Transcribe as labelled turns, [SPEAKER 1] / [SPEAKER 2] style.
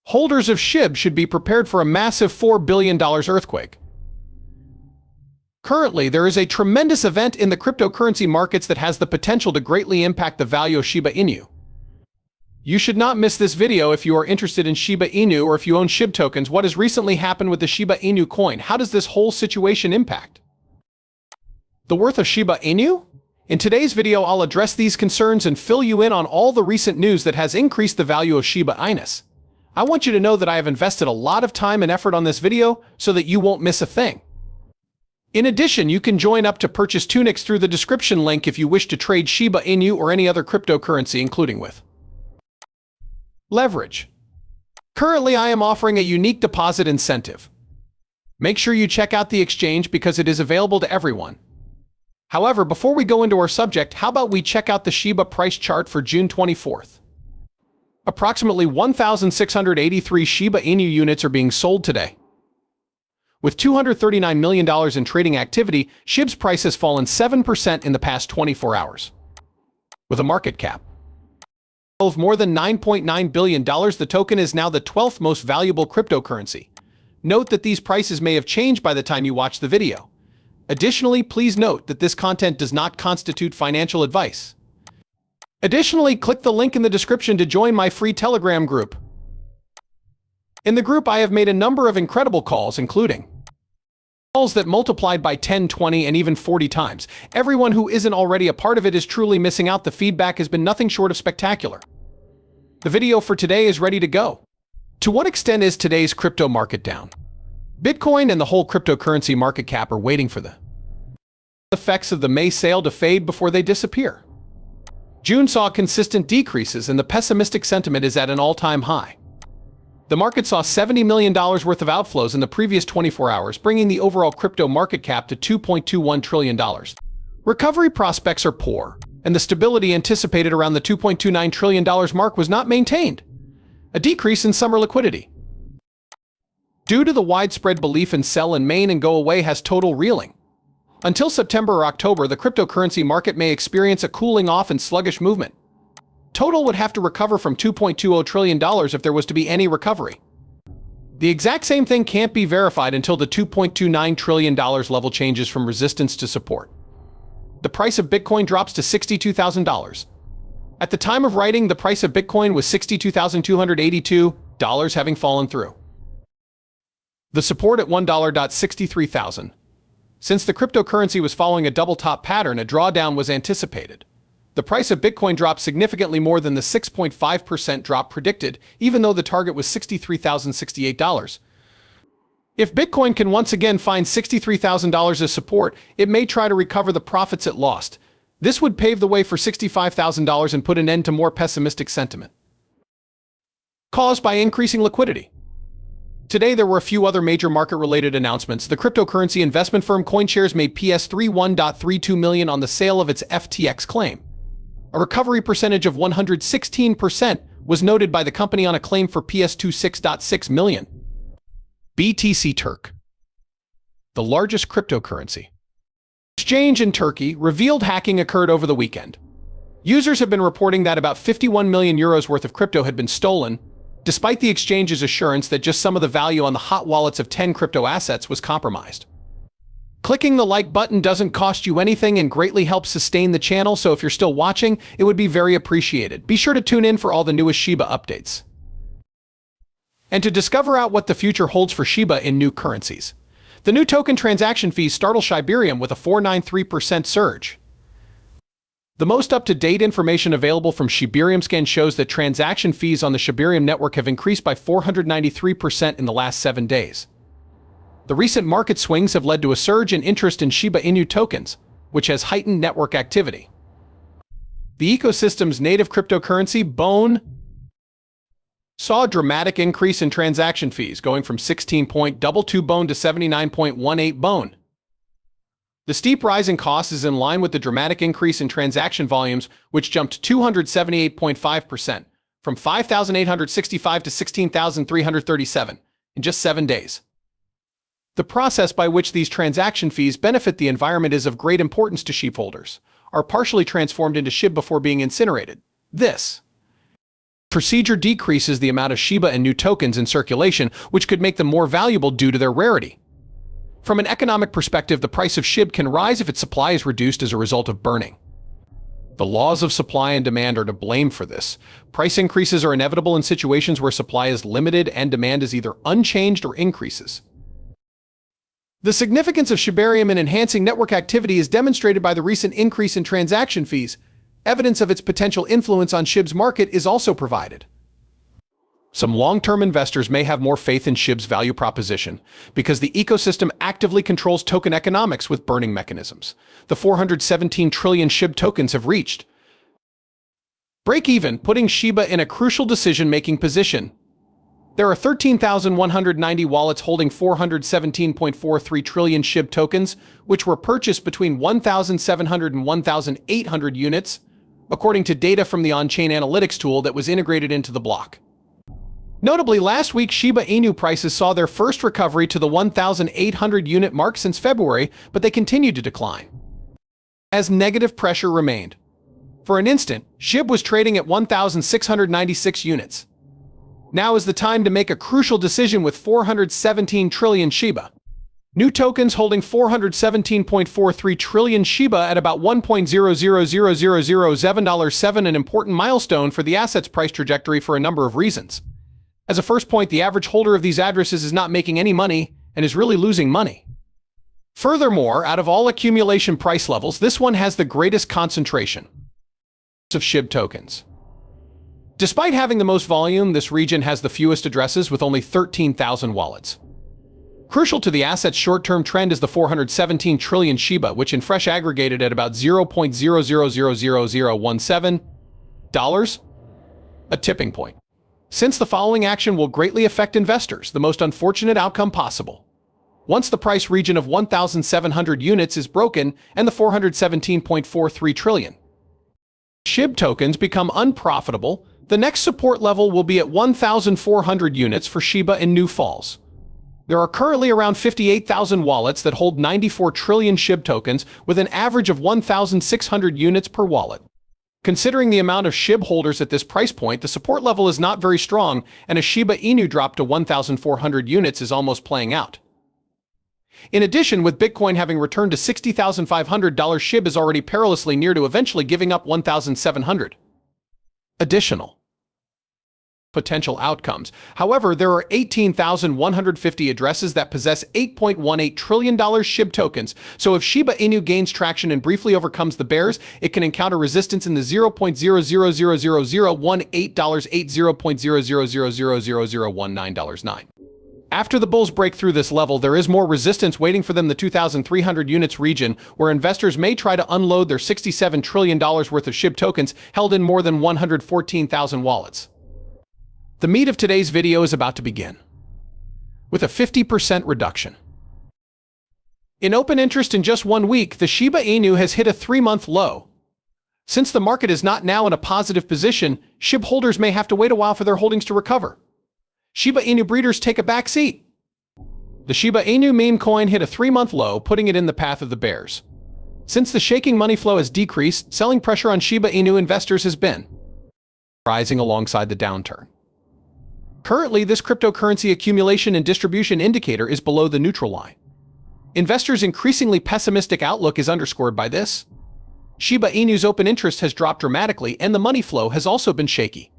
[SPEAKER 1] Holders of SHIB should be prepared for a massive $4 billion earthquake. Currently, there is a tremendous event in the cryptocurrency markets that has the potential to greatly impact the value of Shiba Inu. You should not miss this video if you are interested in Shiba Inu or if you own SHIB tokens. What has recently happened with the Shiba Inu coin? How does this whole situation impact the worth of Shiba Inu? In today's video, I'll address these concerns and fill you in on all the recent news that has increased the value of Shiba Inu. I want you to know that I have invested a lot of time and effort on this video so that you won't miss a thing. In addition, you can join up to purchase tunics through the description link if you wish to trade Shiba Inu or any other cryptocurrency, including with leverage. Currently, I am offering a unique deposit incentive. Make sure you check out the exchange because it is available to everyone. However, before we go into our subject, how about we check out the Shiba price chart for June 24th? Approximately 1,683 Shiba Inu units are being sold today. With $239 million in trading activity, SHIB's price has fallen 7% in the past 24 hours. With a market cap of more than $9.9 billion, the token is now the 12th most valuable cryptocurrency. Note that these prices may have changed by the time you watch the video. Additionally, please note that this content does not constitute financial advice. Additionally, click the link in the description to join my free Telegram group. In the group, I have made a number of incredible calls, including calls that multiplied by 10, 20, and even 40 times. Everyone who isn't already a part of it is truly missing out. The feedback has been nothing short of spectacular. The video for today is ready to go. To what extent is today's crypto market down? Bitcoin and the whole cryptocurrency market cap are waiting for the effects of the May sale to fade before they disappear. June saw consistent decreases and the pessimistic sentiment is at an all-time high. The market saw $70 million worth of outflows in the previous 24 hours, bringing the overall crypto market cap to $2.21 trillion. Recovery prospects are poor, and the stability anticipated around the $2.29 trillion mark was not maintained. A decrease in summer liquidity due to the widespread belief in sell and main and go away has total reeling. Until September or October, the cryptocurrency market may experience a cooling off and sluggish movement. Total would have to recover from $2.20 trillion if there was to be any recovery. The exact same thing can't be verified until the $2.29 trillion level changes from resistance to support. The price of Bitcoin drops to $62,000. At the time of writing, the price of Bitcoin was $62,282, having fallen through the support at $1.63,000. Since the cryptocurrency was following a double top pattern, a drawdown was anticipated. The price of Bitcoin dropped significantly more than the 6.5% drop predicted, even though the target was $63,068. If Bitcoin can once again find $63,000 as support, it may try to recover the profits it lost. This would pave the way for $65,000 and put an end to more pessimistic sentiment caused by increasing liquidity. Today, there were a few other major market-related announcements. The cryptocurrency investment firm CoinShares made $31.32 million on the sale of its FTX claim. A recovery percentage of 116% was noted by the company on a claim for $26.6 million. BTC Turk, the largest cryptocurrency exchange in Turkey, revealed hacking occurred over the weekend. Users have been reporting that about 51 million euros worth of crypto had been stolen, despite the exchange's assurance that just some of the value on the hot wallets of 10 crypto assets was compromised. Clicking the like button doesn't cost you anything and greatly helps sustain the channel, so if you're still watching, it would be very appreciated. Be sure to tune in for all the newest Shiba updates. And to discover out what the future holds for Shiba in new currencies. The new token transaction fees startle Shibarium with a 493% surge. The most up-to-date information available from Shibarium Scan shows that transaction fees on the Shibarium network have increased by 493% in the last 7 days. The recent market swings have led to a surge in interest in Shiba Inu tokens, which has heightened network activity. The ecosystem's native cryptocurrency, BONE, saw a dramatic increase in transaction fees, going from 16.22 BONE to 79.18 BONE. The steep rise in costs is in line with the dramatic increase in transaction volumes, which jumped 278.5%, from 5,865 to 16,337 in just 7 days. The process by which these transaction fees benefit the environment is of great importance to SHIB holders, are partially transformed into SHIB before being incinerated. This Procedure decreases the amount of Shiba Inu tokens in circulation, which could make them more valuable due to their rarity. From an economic perspective, the price of SHIB can rise if its supply is reduced as a result of burning. The laws of supply and demand are to blame for this. Price increases are inevitable in situations where supply is limited and demand is either unchanged or increases. The significance of Shibarium in enhancing network activity is demonstrated by the recent increase in transaction fees. Evidence of its potential influence on SHIB's market is also provided. Some long-term investors may have more faith in SHIB's value proposition because the ecosystem actively controls token economics with burning mechanisms. The 417 trillion SHIB tokens have reached break-even, putting Shiba in a crucial decision-making position. There are 13,190 wallets holding 417.43 trillion SHIB tokens, which were purchased between 1,700 and 1,800 units, according to data from the on-chain analytics tool that was integrated into the block. Notably, last week Shiba Inu prices saw their first recovery to the 1,800 unit mark since February, but they continued to decline as negative pressure remained. For an instant, SHIB was trading at 1,696 units. Now is the time to make a crucial decision with 417 trillion Shiba. New tokens holding 417.43 trillion Shiba at about $1.00007, an important milestone for the asset's price trajectory for a number of reasons. As a first point, the average holder of these addresses is not making any money and is really losing money. Furthermore, out of all accumulation price levels, this one has the greatest concentration of SHIB tokens. Despite having the most volume, this region has the fewest addresses with only 13,000 wallets. Crucial to the asset's short-term trend is the 417 trillion Shiba, which in fresh aggregated at about $0.000017, a tipping point. Since the following action will greatly affect investors, the most unfortunate outcome possible. Once the price region of 1,700 units is broken and the 417.43 trillion SHIB tokens become unprofitable, the next support level will be at 1,400 units for Shiba Inu falls. There are currently around 58,000 wallets that hold 94 trillion SHIB tokens with an average of 1,600 units per wallet. Considering the amount of SHIB holders at this price point, the support level is not very strong, and a Shiba Inu drop to 1,400 units is almost playing out. In addition, with Bitcoin having returned to $60,500, SHIB is already perilously near to eventually giving up 1,700. Additional potential outcomes. However, there are 18,150 addresses that possess $8.18 trillion SHIB tokens, so if Shiba Inu gains traction and briefly overcomes the bears, it can encounter resistance in the $0.000018 $0.00000019. After the bulls break through this level, there is more resistance waiting for them, the 2,300 units region, where investors may try to unload their $67 trillion worth of SHIB tokens held in more than 114,000 wallets. The meat of today's video is about to begin, with a 50% reduction. In open interest in just 1 week, the Shiba Inu has hit a 3-month low. Since the market is not now in a positive position, SHIB holders may have to wait a while for their holdings to recover. Shiba Inu breeders take a back seat. The Shiba Inu meme coin hit a 3-month low, putting it in the path of the bears. Since the shaking money flow has decreased, selling pressure on Shiba Inu investors has been rising alongside the downturn. Currently, this cryptocurrency accumulation and distribution indicator is below the neutral line. Investors' increasingly pessimistic outlook is underscored by this. Shiba Inu's open interest has dropped dramatically, and the money flow has also been shaky.